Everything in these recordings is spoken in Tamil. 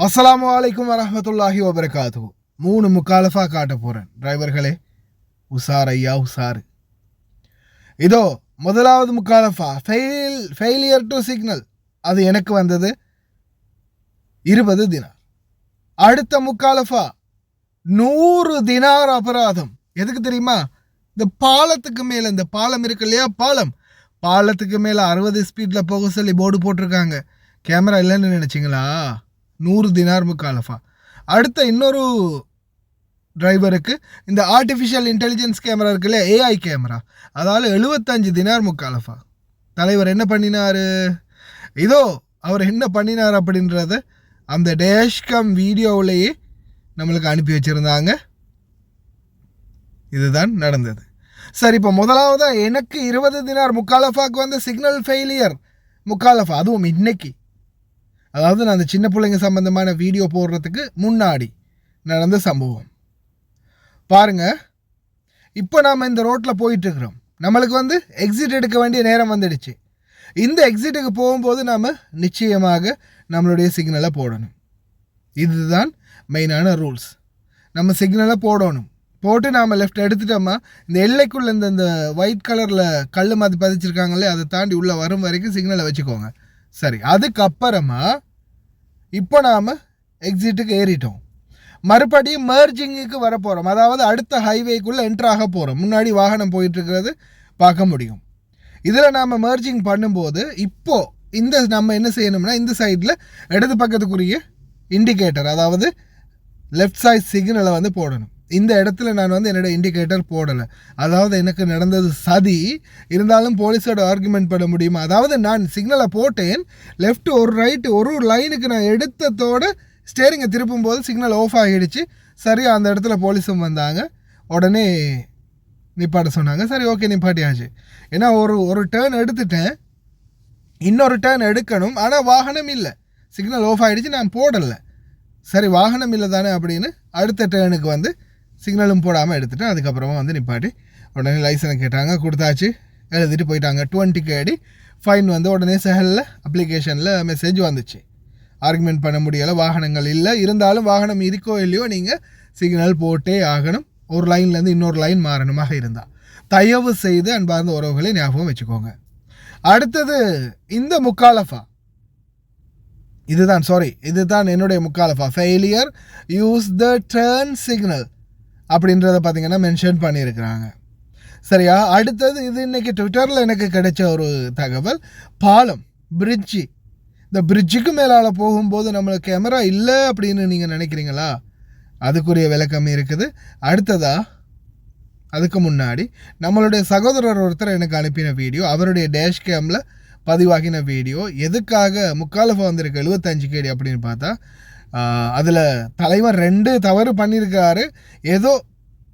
அஸ்ஸலாமு அலைக்கும் வரஹ்மத்துல்லாஹி வபரகாத்துஹு. 3 முக்காலஃபா காட்ட போகிறேன். டிரைவர்களே உசார் ஐயா உசார். இதோ முதலாவது முக்காலஃபா ஃபெயிலியர் டு சிக்னல். அது எனக்கு வந்தது 20 தினார். அடுத்த முக்காலஃபா 100 தினார் அபராதம். எதுக்கு தெரியுமா? இந்த பாலத்துக்கு மேலே, இந்த பாலம் இருக்கு இல்லையா, பாலத்துக்கு மேலே 60 ஸ்பீடில் போக சொல்லி போர்டு போட்டிருக்காங்க. கேமரா இல்லைன்னு நினச்சிங்களா? 100 தினார் முக்காலஃபா. அடுத்த இன்னொரு டிரைவருக்கு இந்த ஆர்டிஃபிஷியல் இன்டெலிஜென்ஸ் கேமரா இருக்கு இல்லையா, ஏஐ கேமரா, அதால் 75 தினார் முக்காலஃபா. தலைவர் என்ன பண்ணினார்? இதோ அவர் என்ன பண்ணினார் அப்படின்றத அந்த டேஷ்கம் வீடியோவிலேயே நம்மளுக்கு அனுப்பி வச்சுருந்தாங்க. இதுதான் நடந்தது. சரி, இப்போ முதலாவதாக எனக்கு 20 தினார் முக்காலஃபாக்கு வந்து சிக்னல் ஃபெயிலியர் முக்காலஃபா, அதுவும் இன்னைக்கு. அதாவது நான் அந்த சின்ன பிள்ளைங்க சம்பந்தமான வீடியோ போடுறதுக்கு முன்னாடி நடந்த சம்பவம் பாருங்கள். இப்போ நாம் இந்த ரோட்டில் போயிட்டுருக்குறோம். நம்மளுக்கு வந்து எக்ஸிட் எடுக்க வேண்டிய நேரம் வந்துடுச்சு. இந்த எக்ஸிட்டுக்கு போகும்போது நாம் நிச்சயமாக நம்மளுடைய சிக்னலை போடணும். இதுதான் மெயினான ரூல்ஸ். நம்ம சிக்னலை போடணும். போட்டு நாம் லெஃப்ட் எடுத்துட்டோமா, இந்த எல்லைக்குள்ளே இந்த ஒயிட் கலரில் கல் மாதிரி பதிச்சிருக்காங்களே, அதை தாண்டி உள்ளே வரும் வரைக்கும் சிக்னலை வச்சுக்கோங்க. சரி, அதுக்கப்புறமா இப்போ நாம் எக்ஸிட்டுக்கு ஏறிட்டோம். மறுபடியும் மர்ஜிங்குக்கு வர போகிறோம். அதாவது அடுத்த ஹைவேக்குள்ளே என்ட்ராக போகிறோம். முன்னாடி வாகனம் போயிட்டுருக்கிறது பார்க்க முடியும். இதில் நாம் மர்ஜிங் பண்ணும்போது இப்போது இந்த நம்ம என்ன செய்யணும்னா, இந்த சைடில் இடது பக்கத்துக்குரிய இண்டிகேட்டர், அதாவது லெஃப்ட் சைட் சிக்னலை வந்து போடணும். இந்த இடத்துல நான் வந்து என்னோடய இண்டிகேட்டர் போடலை. அதாவது எனக்கு நடந்தது சதி. இருந்தாலும் போலீஸோட ஆர்குமெண்ட் பண்ண முடியுமா? அதாவது நான் சிக்னலை போட்டேன், லெஃப்ட் ஒரு ரைட்டு ஒரு லைனுக்கு நான் எடுத்ததோட ஸ்டேரிங்கை திருப்பும்போது சிக்னல் ஆஃப் ஆகிடுச்சு. சரியா அந்த இடத்துல போலீஸும் வந்தாங்க. உடனே நிப்பாட்ட சொன்னாங்க. சரி, ஓகே, நிப்பாட்டியாச்சு. ஏன்னா ஒரு டேர்ன் எடுத்துட்டேன், இன்னொரு டேர்ன் எடுக்கணும். ஆனால் வாகனம் இல்லை, சிக்னல் ஆஃப் ஆகிடுச்சு, நான் போடலை. சரி, வாகனம் இல்லை தானே அப்படின்னு அடுத்த டேர்னுக்கு வந்து சிக்னலும் போடாமல் எடுத்துகிட்டு அதுக்கப்புறமா வந்து நிப்பாட்டி உடனே லைசன்ஸ் கேட்டாங்க, கொடுத்தாச்சு, எழுதிட்டு போயிட்டாங்க. 20 கேடி ஃபைன் வந்து உடனே செஹலில் அப்ளிகேஷனில் மெசேஜ் வந்துச்சு. ஆர்குமெண்ட் பண்ண முடியலை, வாகனங்கள் இல்லை. இருந்தாலும் வாகனம் இருக்கோ இல்லையோ நீங்கள் சிக்னல் போட்டே ஆகணும். ஒரு லைன்லேருந்து இன்னொரு லைன் மாறணுமாக இருந்தால். தயவு செய்து அன்பார்ந்த உறவுகளை ஞாபகம் வச்சுக்கோங்க. அடுத்தது இந்த முக்காலஃபா, இதுதான் என்னுடைய முக்காலஃபா. Failure use the turn signal அப்படின்றத பார்த்தீங்கன்னா மென்ஷன் பண்ணியிருக்கிறாங்க. சரியா? அடுத்தது இது இன்றைக்கி ட்விட்டரில் எனக்கு கிடைச்ச ஒரு தகவல். பாலம், பிரிட்ஜு, இந்த பிரிட்ஜுக்கு மேலால் போகும்போது நம்மளுக்கு கேமரா இல்லை அப்படின்னு நீங்கள் நினைக்கிறீங்களா? அதுக்குரிய விளக்கம் இருக்குது. அதுக்கு முன்னாடி நம்மளுடைய சகோதரர் ஒருத்தர் எனக்கு அனுப்பின வீடியோ, அவருடைய டேஷ் கேமில் பதிவாகின வீடியோ. எதுக்காக முக்காலஃபா வந்திருக்கு 75 கேடி அப்படின்னு பார்த்தா, அதில் தலைவர் 2 தவறு பண்ணியிருக்காரு. ஏதோ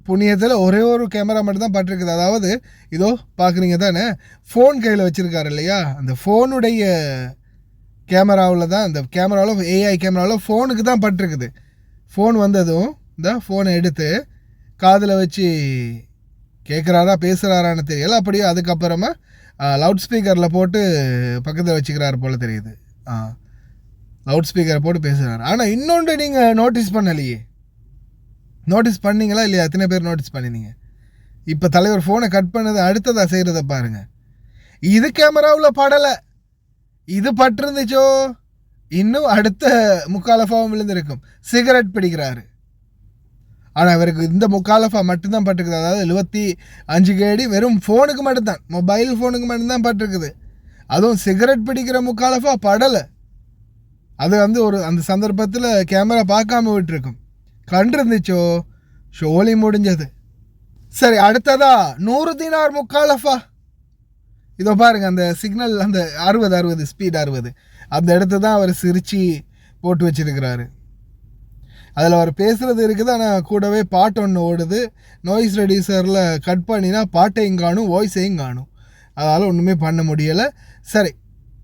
புண்ணியத்தில் ஒரே ஒரு கேமரா மட்டும்தான் பட்டிருக்குது. அதாவது இதோ பார்க்குறீங்க தானே, ஃபோன் கையில் வச்சுருக்காரு இல்லையா, அந்த ஃபோனுடைய கேமராவில் தான், அந்த கேமராவில் ஏஐ கேமராவில் ஃபோனுக்கு தான் பட்டிருக்குது. ஃபோன் வந்ததும் இந்த ஃபோனை எடுத்து காதில் வச்சு கேட்குறாரா பேசுகிறாரான்னு தெரியலை. அப்படியே அதுக்கப்புறமா லவுட் ஸ்பீக்கரில் போட்டு பக்கத்தில் வச்சுக்கிறாரு போல் தெரியுது. லவுட் ஸ்பீக்கரை போட்டு பேசுகிறாரு. ஆனால் இன்னொன்று நீங்கள் நோட்டீஸ் பண்ணலையே. நோட்டீஸ் பண்ணிங்களா இல்லையா? எத்தனை பேர் நோட்டீஸ் பண்ணினீங்க? இப்போ தலைவர் ஃபோனை கட் பண்ணது அடுத்ததாக செய்கிறத பாருங்கள். இது கேமராவில் படலை, இது பட்டிருந்துச்சோ இன்னும் அடுத்த முக்காலஃபாவும் விழுந்திருக்கும். சிகரெட் பிடிக்கிறாரு. ஆனால் அவருக்கு இந்த முக்காலஃபா மட்டும்தான் பட்டிருக்குது. அதாவது 75 கேடி வெறும் ஃபோனுக்கு மட்டும்தான், மொபைல் ஃபோனுக்கு மட்டும்தான் பட்டிருக்குது. அதுவும் சிகரெட் பிடிக்கிற முக்காலஃபா படலை. அது வந்து அந்த சந்தர்ப்பத்தில் கேமரா பார்க்காம விட்டுருக்கும். கண்டிருந்துச்சோ ஷோலி முடிஞ்சது. சரி, அடுத்ததா 100 தினார் முக்காலஃபா. இதோ பாருங்கள், அந்த சிக்னல் அந்த 60 ஸ்பீட் 60 அந்த இடத்த தான் அவர் சிரித்து போட்டு வச்சிருக்கிறாரு. அதில் அவர் பேசுகிறது இருக்குது, ஆனால் கூடவே பாட்டு ஒன்று ஓடுது. நாய்ஸ் ரெடியூசரில் கட் பண்ணினா பாட்டையும் காணும், வாய்ஸையும் காணும். அதனால் ஒன்றுமே பண்ண முடியலை. சரி,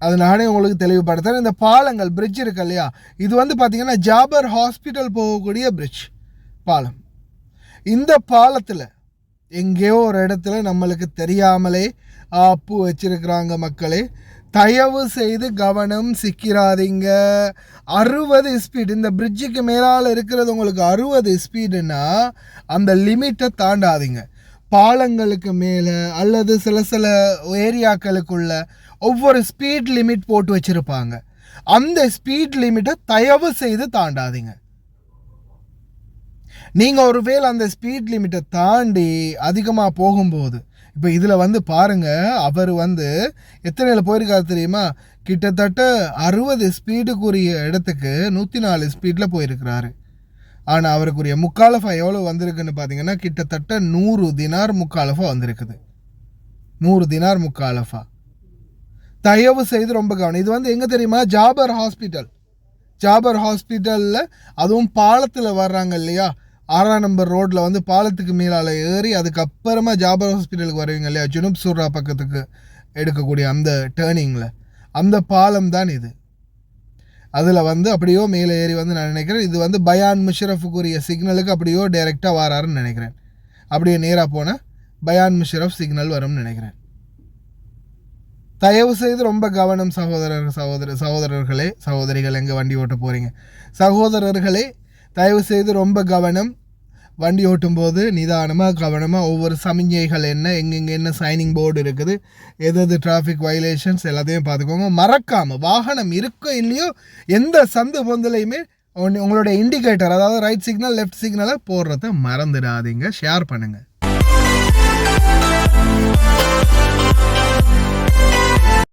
அது நானே உங்களுக்கு தெளிவுபடுத்துகிறேன். இந்த பாலங்கள், பிரிட்ஜ் இருக்கு இல்லையா, இது வந்து பார்த்திங்கன்னா ஜாபர் ஹாஸ்பிட்டல் போகக்கூடிய பிரிட்ஜ் பாலம். இந்த பாலத்தில் எங்கேயோ ஒரு இடத்துல நம்மளுக்கு தெரியாமலே ஆப்பு வச்சிருக்கிறாங்க மக்களே. தயவு செய்து கவனம் சிக்கிறாதீங்க. 60 ஸ்பீட், இந்த பிரிட்ஜுக்கு மேலால் இருக்கிறது உங்களுக்கு 60 ஸ்பீடுன்னா அந்த லிமிட்டை தாண்டாதீங்க. பாலங்களுக்கு மேலே அல்லது சில ஏரியாக்களுக்குள்ள ஒவ்வொரு ஸ்பீட் லிமிட் போட்டு வச்சுருப்பாங்க. அந்த ஸ்பீட் லிமிட்டை தயவு செய்து தாண்டாதீங்க. நீங்கள் ஒருவேளை அந்த ஸ்பீட் லிமிட்டை தாண்டி அதிகமாக போகும்போது, இப்போ இதில் வந்து பாருங்கள், அவர் வந்து எத்தனையில் போயிருக்காரு தெரியுமா? கிட்டத்தட்ட 60 ஸ்பீடுக்குரிய இடத்துக்கு 104 ஸ்பீடில் போயிருக்கிறாரு. ஆனால் அவருக்குரிய முக்காலஃபா எவ்வளோ வந்திருக்குன்னு பார்த்தீங்கன்னா கிட்டத்தட்ட 100 தினார் முக்காலஃபா வந்திருக்குது. 100 தினார் முக்காலஃபா. தயவு செய்து ரொம்ப கவனம். இது வந்து எங்கே தெரியுமா? ஜாபர் ஹாஸ்பிட்டலில், அதுவும் பாலத்தில் வர்றாங்க இல்லையா, 6ஆம் நம்பர் ரோட்டில் வந்து பாலத்துக்கு மேலால் ஏறி அதுக்கப்புறமா ஜாபர் ஹாஸ்பிட்டலுக்கு வருவீங்க இல்லையா, ஜுனூப் சூர்ரா பக்கத்துக்கு எடுக்கக்கூடிய அந்த டேர்னிங்கில், அந்த பாலம் தான் இது. அதில் வந்து அப்படியோ மேலே ஏறி வந்து நான் நினைக்கிறேன் இது வந்து பயான் முஷரஃபுக்குரிய சிக்னலுக்கு அப்படியோ டைரெக்டாக வராருன்னு நினைக்கிறேன். அப்படியே நேராக போனால் பயான் முஷரஃப் சிக்னல் வரும்னு நினைக்கிறேன். தயவு செய்து ரொம்ப கவனம் சகோதரர்களே, சகோதரிகள், எங்கே வண்டி ஓட்ட போகிறீங்க சகோதரர்களே, தயவு செய்து ரொம்ப கவனம். வண்டி ஓட்டும்போது நிதானமாக கவனமாக ஒவ்வொரு சமிஞ்சைகள் என்ன, எங்கெங்கே என்ன சைனிங் போர்டு இருக்குது, எது டிராஃபிக் வயலேஷன்ஸ் எல்லாத்தையும் பார்த்துக்கோங்க. மறக்காமல் வாகனம் இருக்கோ இல்லையோ எந்த சந்து பொந்தலையுமே உங்களுடைய இண்டிகேட்டர், அதாவது ரைட் சிக்னல் லெஃப்ட் சிக்னலை போடுறத மறந்துடாதீங்க. ஷேர் பண்ணுங்கள்.